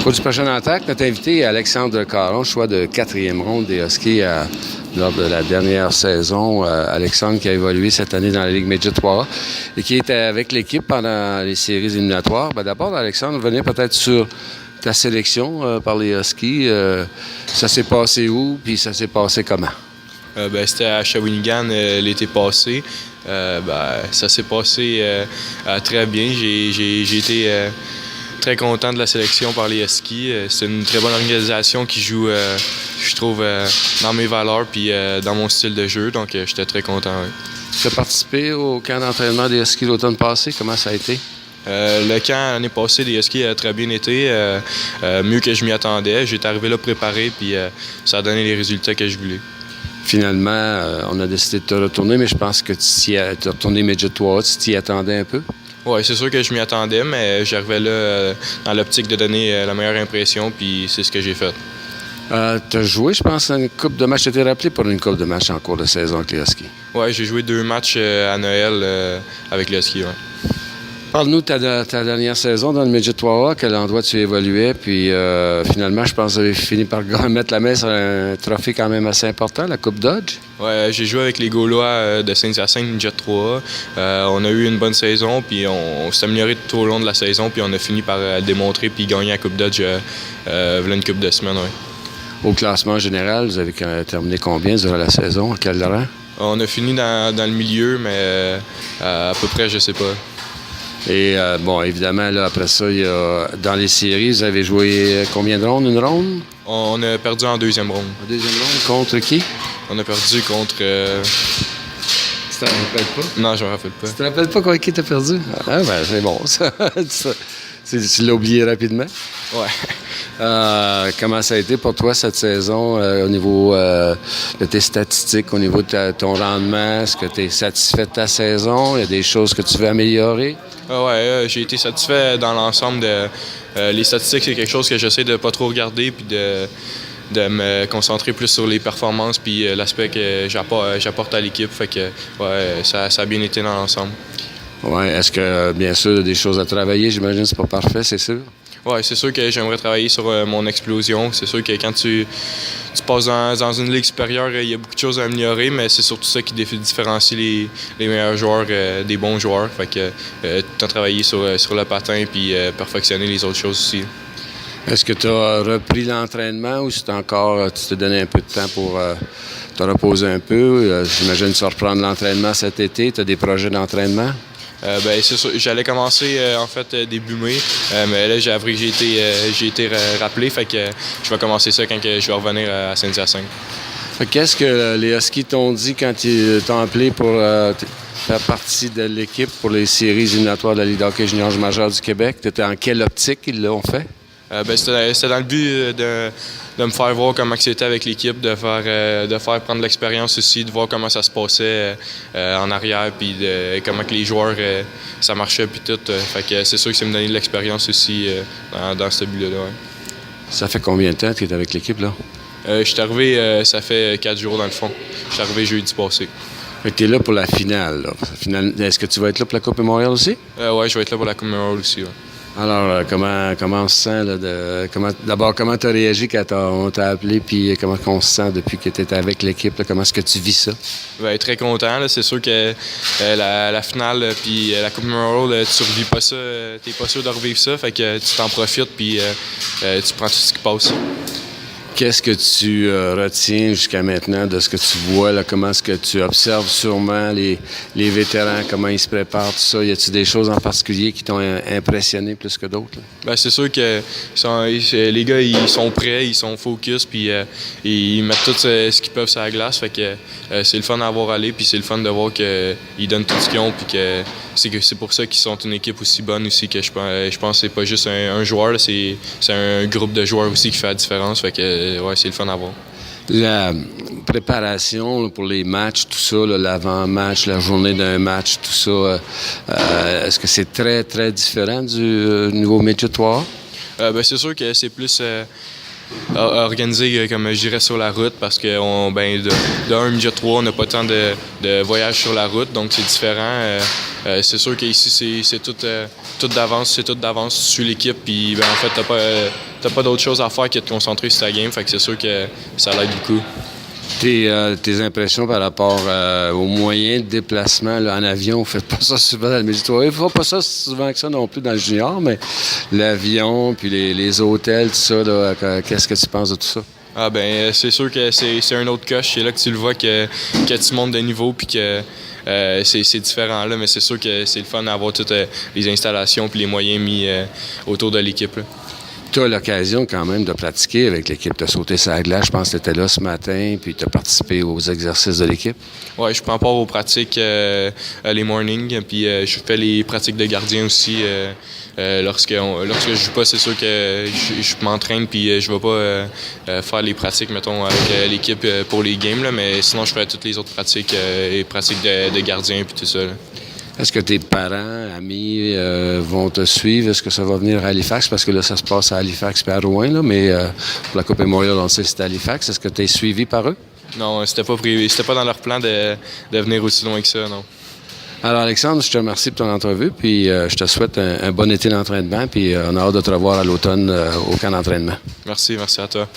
Pour du prochain attaque, notre invité est Alexandre Caron, choix de 4e ronde des Huskies lors de la dernière saison. Alexandre qui a évolué cette année dans la Ligue Midget 3A et qui était avec l'équipe pendant les séries éliminatoires. D'abord, Alexandre, venir peut-être sur ta sélection par les Huskies. Ça s'est passé où, puis ça s'est passé comment? C'était à Shawinigan l'été passé. Ça s'est passé très bien. J'ai été très content de la sélection par les Huskies. C'est une très bonne organisation qui joue, je trouve, dans mes valeurs puis dans mon style de jeu. Donc, j'étais très content. Ouais. Tu as participé au camp d'entraînement des Huskies l'automne passé. Comment ça a été? Le camp l'année passée des Huskies a très bien été, mieux que je m'y attendais. J'étais arrivé là préparé puis ça a donné les résultats que je voulais. Finalement, on a décidé de te retourner, mais je pense que tu es retourné Midget 3A, tu t'y attendais un peu? Oui, c'est sûr que je m'y attendais, mais j'arrivais là dans l'optique de donner la meilleure impression, puis c'est ce que j'ai fait. Tu as joué, je pense, une coupe de matchs. Tu t'es rappelé pour une coupe de matchs en cours de saison avec les Huskies? Oui, j'ai joué 2 matchs à Noël avec les Huskies. Ouais. Parle-nous de ta dernière saison dans le Midget 3A, à quel endroit tu évoluais, puis finalement, je pense que vous avez fini par mettre la main sur un trophée quand même assez important, la Coupe Dodge. Oui, j'ai joué avec les Gaulois de Saint-Hyacinthe, Midget 3A. On a eu une bonne saison, puis on s'est amélioré tout au long de la saison, puis on a fini par le démontrer, puis gagner la Coupe Dodge voilà une couple de semaines. Ouais. Au classement général, vous avez terminé combien durant la saison? À quel rang? On a fini dans le milieu, mais à peu près, je sais pas. Et évidemment, là, après ça, dans les séries, vous avez joué combien de rondes? Une ronde? On a perdu en 2e ronde. En 2e ronde? Contre qui? On a perdu contre... Tu t'en rappelles pas? Non, je me rappelle pas. Tu te rappelles pas contre qui t'as perdu? Ah, c'est bon, ça. Tu l'as oublié rapidement? Ouais. Comment ça a été pour toi cette saison au niveau de tes statistiques, au niveau de ton rendement? Est-ce que tu es satisfait de ta saison? Il y a des choses que tu veux améliorer? J'ai été satisfait dans l'ensemble les statistiques, c'est quelque chose que j'essaie de pas trop regarder puis de me concentrer plus sur les performances puis l'aspect que j'apporte à l'équipe. Fait que ça a bien été dans l'ensemble. Oui. Est-ce que, bien sûr, il y a des choses à travailler? J'imagine que c'est pas parfait, c'est sûr? Oui, c'est sûr que j'aimerais travailler sur mon explosion. C'est sûr que quand tu passes dans une ligue supérieure, il y a beaucoup de choses à améliorer, mais c'est surtout ça qui différencie les meilleurs joueurs des bons joueurs. Fait que tout travailler sur le patin puis perfectionner les autres choses aussi. Est-ce que tu as repris l'entraînement ou c'est encore tu t'es donné un peu de temps pour te reposer un peu? J'imagine que tu vas reprendre l'entraînement cet été. Tu as des projets d'entraînement? C'est sûr, j'allais commencer en fait début mai, mais là j'ai été rappelé, fait que je vais commencer ça quand je vais revenir à Saint-Hyacinthe. Qu'est-ce que les Huskies t'ont dit quand ils t'ont appelé pour faire partie de l'équipe pour les séries éliminatoires de la Ligue d'hockey junior majeure du Québec? Tu étais en quelle optique ils l'ont fait? C'était dans le but de me faire voir comment c'était avec l'équipe, de faire prendre l'expérience aussi, de voir comment ça se passait en arrière, puis comment que les joueurs, ça marchait, puis tout. Fait que c'est sûr que ça me donnait de l'expérience aussi dans ce but-là. Ouais. Ça fait combien de temps que tu es avec l'équipe, là? Je suis arrivé, ça fait 4 jours dans le fond. Je suis arrivé jeudi passé. Tu es là pour la finale, là. Est-ce que tu vas être là pour la Coupe Memorial aussi? Oui, je vais être là pour la Coupe Memorial aussi. Ouais. Alors, comment on se sent? D'abord, comment tu as réagi quand on t'a appelé, puis comment on se sent depuis que tu étais avec l'équipe? Là, comment est-ce que tu vis ça? Très content. Là. C'est sûr que la finale puis la Coupe Memorial, tu ne revis pas ça. Tu n'es pas sûr de revivre ça. Fait que tu t'en profites puis tu prends tout ce qui passe. Qu'est-ce que tu retiens jusqu'à maintenant de ce que tu vois? Là, comment est-ce que tu observes sûrement les vétérans, comment ils se préparent, tout ça? Y a-t-il des choses en particulier qui t'ont impressionné plus que d'autres? C'est sûr que les gars, ils sont prêts, ils sont focus, puis ils mettent tout ce qu'ils peuvent sur la glace. Fait que c'est le fun à voir aller, puis c'est le fun de voir qu'ils donnent tout ce qu'ils ont, puis que c'est pour ça qu'ils sont une équipe aussi bonne aussi, que je pense que c'est pas juste un joueur, là, c'est un groupe de joueurs aussi qui fait la différence. Fait que c'est le fun à voir. La préparation là, pour les matchs, tout ça, là, l'avant-match, la journée d'un match, tout ça, est-ce que c'est très, très différent du niveau Midget 3A? C'est sûr que c'est plus organisé, comme je dirais, sur la route parce que d'un Midget 3, on n'a pas tant de voyages sur la route, donc c'est différent. C'est sûr qu'ici, c'est tout d'avance, tu suis l'équipe, puis en fait, t'as pas d'autre chose à faire que de te concentrer sur ta game. Fait que c'est sûr que ça l'aide beaucoup. Tes impressions par rapport aux moyens de déplacement là, en avion, vous faites pas ça souvent dans le Méditerranée. Vous ne faites pas ça souvent que ça non plus dans le junior, mais l'avion, puis les hôtels, tout ça, là, qu'est-ce que tu penses de tout ça? Ah ben c'est sûr que c'est un autre coche. C'est là que tu le vois que tu montes de niveau puis que c'est différent là, mais c'est sûr que c'est le fun d'avoir toutes les installations puis les moyens mis autour de l'équipe. Tu as l'occasion quand même de pratiquer avec l'équipe. Tu as sauté sur la glace, je pense que tu étais là ce matin, puis tu as participé aux exercices de l'équipe. Oui, je prends part aux pratiques les mornings, puis je fais les pratiques de gardien aussi. Lorsque je joue pas, c'est sûr que je m'entraîne puis je vais pas faire les pratiques, mettons, avec l'équipe pour les games, là, mais sinon je fais toutes les autres pratiques, les pratiques de gardien puis tout ça. Là. Est-ce que tes parents, amis vont te suivre? Est-ce que ça va venir à Halifax? Parce que là, ça se passe à Halifax et à Rouen, là, mais pour la Coupe Memorial, on sait que c'est à Halifax. Est-ce que tu es suivi par eux? Non, c'était pas prévu. C'était pas dans leur plan de venir aussi loin que ça, non. Alors, Alexandre, je te remercie pour ton entrevue, puis je te souhaite un bon été d'entraînement, puis on a hâte de te revoir à l'automne au camp d'entraînement. Merci à toi.